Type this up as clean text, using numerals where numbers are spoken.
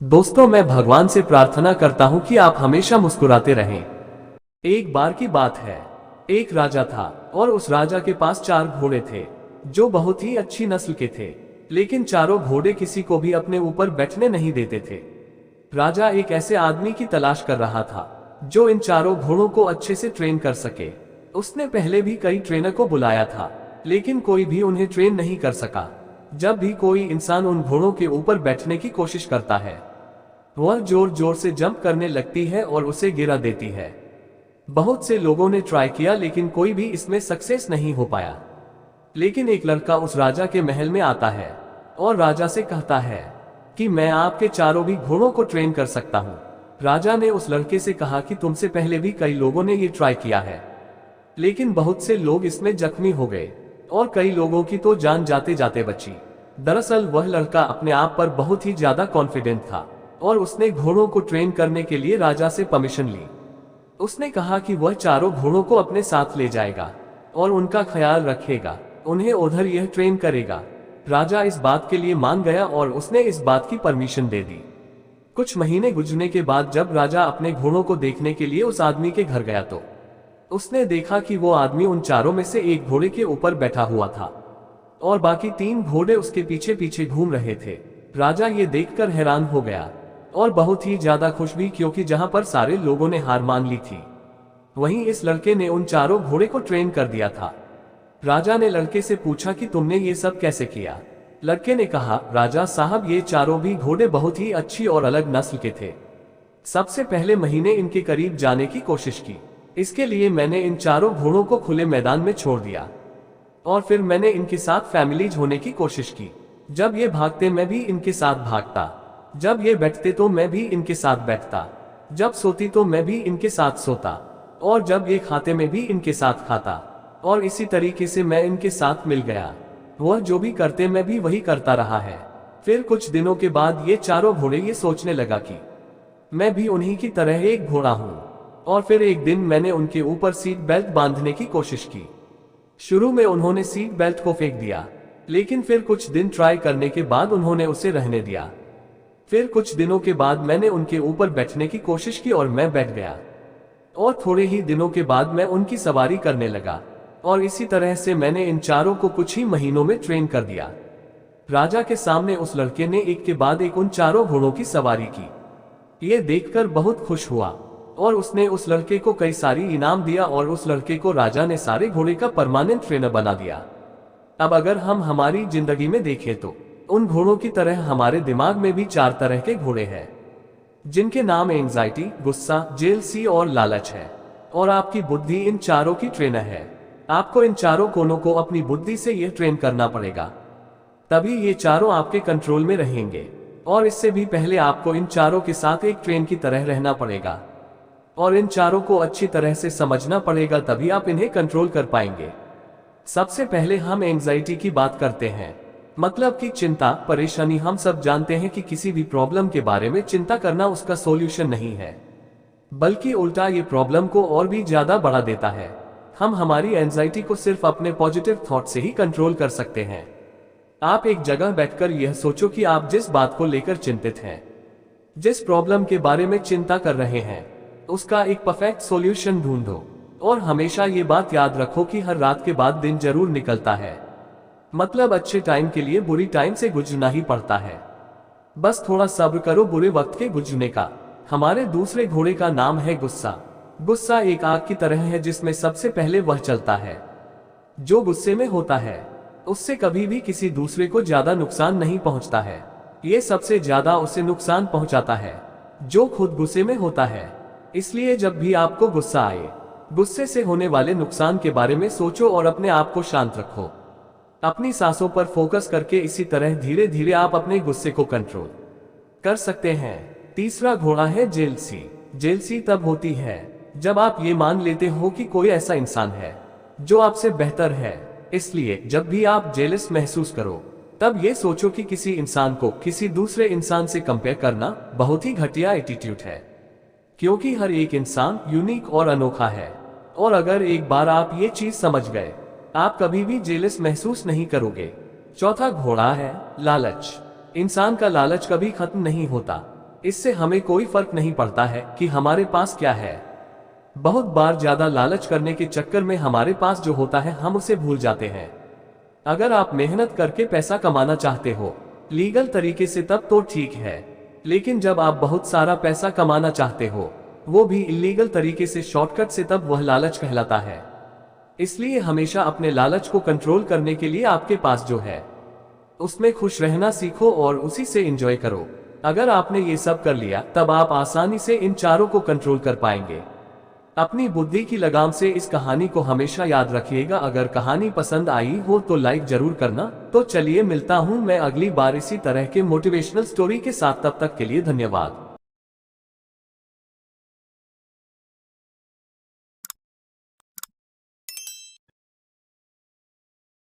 दोस्तों, मैं भगवान से प्रार्थना करता हूँ कि आप हमेशा मुस्कुराते रहें। एक बार की बात है, एक राजा था और उस राजा के पास 4 घोड़े थे जो बहुत ही अच्छी नस्ल के थे। लेकिन चारों घोड़े किसी को भी अपने ऊपर बैठने नहीं देते थे। राजा एक ऐसे आदमी की तलाश कर रहा था जो इन चारों घोड़ों को अच्छे से ट्रेन कर सके। उसने पहले भी कई ट्रेनर को बुलाया था, लेकिन कोई भी उन्हें ट्रेन नहीं कर सका। जब भी कोई इंसान उन घोड़ों के ऊपर बैठने की कोशिश करता है, वह जोर जोर से जंप करने लगती है और उसे गिरा देती है। बहुत से लोगों ने ट्राई किया, लेकिन कोई भी इसमें सक्सेस नहीं हो पाया। लेकिन एक लड़का उस राजा के महल में आता है और राजा से कहता है कि मैं आपके चारों भी घोड़ों को ट्रेन कर सकता हूँ। राजा ने उस लड़के से कहा कि तुमसे पहले भी कई लोगों ने ये ट्राई किया है, लेकिन बहुत से लोग इसमें जख्मी हो गए और कई लोगों की तो जान जाते जाते बची। दरअसल वह लड़का अपने आप पर बहुत ही ज्यादा कॉन्फिडेंट था और उसने घोड़ों को ट्रेन करने के लिए राजा से परमिशन ली। उसने कहा कि वह चारों घोड़ों को अपने साथ ले जाएगा और उनका ख्याल रखेगा, उन्हें उधर यह ट्रेन करेगा। राजा इस बात के लिए मान गया और उसने इस बात की परमिशन दे दी। कुछ महीने गुजरने के बाद जब राजा अपने घोड़ों को देखने के लिए उस आदमी के घर गया तो उसने देखा कि वो आदमी उन चारों में से एक घोड़े के ऊपर बैठा हुआ था और बाकी 3 घोड़े उसके पीछे पीछे घूम रहे थे। राजा ये देखकर हैरान हो गया और बहुत ही ज्यादा खुश भी, क्योंकि जहां पर सारे लोगों ने हार मान ली थी, वहीं इस लड़के ने उन चारों घोड़े को ट्रेन कर दिया था। राजा ने लड़के से पूछा कि तुमने ये सब कैसे किया। लड़के ने कहा, राजा साहब, ये चारों भी घोड़े बहुत ही अच्छी और अलग नस्ल के थे। सबसे पहले महीने इनके करीब जाने की कोशिश की, इसके लिए मैंने इन चारों घोड़ों को खुले मैदान में छोड़ दिया और फिर मैंने इनके साथ फैमिलीज होने की कोशिश की। जब ये भागते मैं भी इनके साथ भागता, जब ये बैठते तो मैं भी इनके साथ बैठता, जब सोती तो मैं भी इनके साथ सोता और जब ये खाते मैं भी इनके साथ खाता, और इसी तरीके से मैं इनके साथ मिल गया। वह जो भी करते मैं भी वही करता रहा है। फिर कुछ दिनों के बाद ये चारों घोड़े ये सोचने लगा कि मैं भी उन्हीं की तरह एक घोड़ा हूँ, और फिर एक दिन मैंने उनके ऊपर सीट बेल्ट बांधने की कोशिश की। शुरू में उन्होंने सीट बेल्ट को फेंक दिया, लेकिन फिर कुछ दिन ट्राई करने के बाद उन्होंने उसे रहने दिया। फिर कुछ दिनों के बाद मैंने उनके ऊपर बैठने की कोशिश की और मैं बैठ गया, और थोड़े ही दिनों के बाद मैं उनकी सवारी करने लगा, और इसी तरह से मैंने इन चारों को कुछ ही महीनों में ट्रेन कर दिया। राजा के सामने उस लड़के ने एक के बाद एक उन चारों घोड़ों की सवारी की। ये देखकर बहुत खुश हुआ और उसने उस लड़के को कई सारी इनाम दिया, और उस लड़के को राजा ने सारे घोड़े का परमानेंट ट्रेनर बना दिया। अब अगर हम हमारी जिंदगी में देखें तो उन घोड़ों की तरह हमारे दिमाग में भी 4 तरह के घोड़े हैं, जिनके नाम एंजाइटी, गुस्सा, जेलसी और लालच है। और आपकी बुद्धि इन चारों की ट्रेनर है। आपको इन चारों कोनों को अपनी बुद्धि से यह ट्रेन करना पड़ेगा, तभी ये चारों आपके कंट्रोल में रहेंगे। और इससे भी पहले आपको इन चारों के साथ एक ट्रेन की तरह रहना पड़ेगा और इन चारों को अच्छी तरह से समझना पड़ेगा, तभी आप इन्हें कंट्रोल कर पाएंगे। सबसे पहले हम एंजाइटी की बात करते हैं, मतलब कि चिंता, परेशानी। हम सब जानते हैं कि किसी भी प्रॉब्लम के बारे में चिंता करना उसका सॉल्यूशन नहीं है, बल्कि उल्टा ये प्रॉब्लम को और भी ज्यादा बढ़ा देता है। हम हमारी एंजाइटी को सिर्फ अपने पॉजिटिव थॉट से ही कंट्रोल कर सकते हैं। आप एक जगह बैठकर यह सोचो कि आप जिस बात को लेकर चिंतित हैं, जिस प्रॉब्लम के बारे में चिंता कर रहे हैं, उसका एक परफेक्ट सॉल्यूशन ढूंढो। और हमेशा ये बात याद रखो कि हर रात के बाद दिन जरूर निकलता है, मतलब अच्छे टाइम के लिए बुरी टाइम से गुजरना ही पड़ता है। बस थोड़ा सब्र करो बुरे वक्त के गुजरने का। हमारे दूसरे घोड़े का नाम है गुस्सा। गुस्सा एक आग की तरह है जिसमें सबसे पहले वह चलता है। जो गुस्से में होता है उससे कभी भी किसी दूसरे को ज्यादा नुकसान नहीं पहुंचता है, ये सबसे ज्यादा उसे नुकसान पहुंचाता है जो खुद गुस्से में होता है। इसलिए जब भी आपको गुस्सा आए, गुस्से से होने वाले नुकसान के बारे में सोचो और अपने आप को शांत रखो। अपनी सांसों पर फोकस करके इसी तरह धीरे धीरे आप अपने गुस्से को कंट्रोल कर सकते हैं। तीसरा घोड़ा है जेलसी। जेलसी तब होती है जब आप ये मान लेते हो कि कोई ऐसा इंसान है जो आपसे बेहतर है। इसलिए जब भी आप जेलस महसूस करो, तब ये सोचो कि किसी इंसान को किसी दूसरे इंसान से कंपेयर करना बहुत ही घटिया एटीट्यूड है, क्योंकि हर एक इंसान यूनिक और अनोखा है। और अगर एक बार आप ये चीज समझ गए, आप कभी भी जेलस महसूस नहीं करोगे। चौथा घोड़ा है लालच। इंसान का लालच कभी खत्म नहीं होता, इससे हमें कोई फर्क नहीं पड़ता है कि हमारे पास क्या है। बहुत बार ज्यादा लालच करने के चक्कर में हमारे पास जो होता है हम उसे भूल जाते हैं। अगर आप मेहनत करके पैसा कमाना चाहते हो लीगल तरीके से तब तो ठीक है, लेकिन जब आप बहुत सारा पैसा कमाना चाहते हो वो भी इलीगल तरीके से शॉर्टकट से, तब वह लालच कहलाता है। इसलिए हमेशा अपने लालच को कंट्रोल करने के लिए आपके पास जो है उसमें खुश रहना सीखो और उसी से एंजॉय करो। अगर आपने ये सब कर लिया तब आप आसानी से इन चारों को कंट्रोल कर पाएंगे। अपनी बुद्धि की लगाम से इस कहानी को हमेशा याद रखिएगा। अगर कहानी पसंद आई हो तो लाइक जरूर करना। तो चलिए मिलता हूं मैं अगली बार इसी तरह के मोटिवेशनल स्टोरी के साथ, तब तक के लिए धन्यवाद।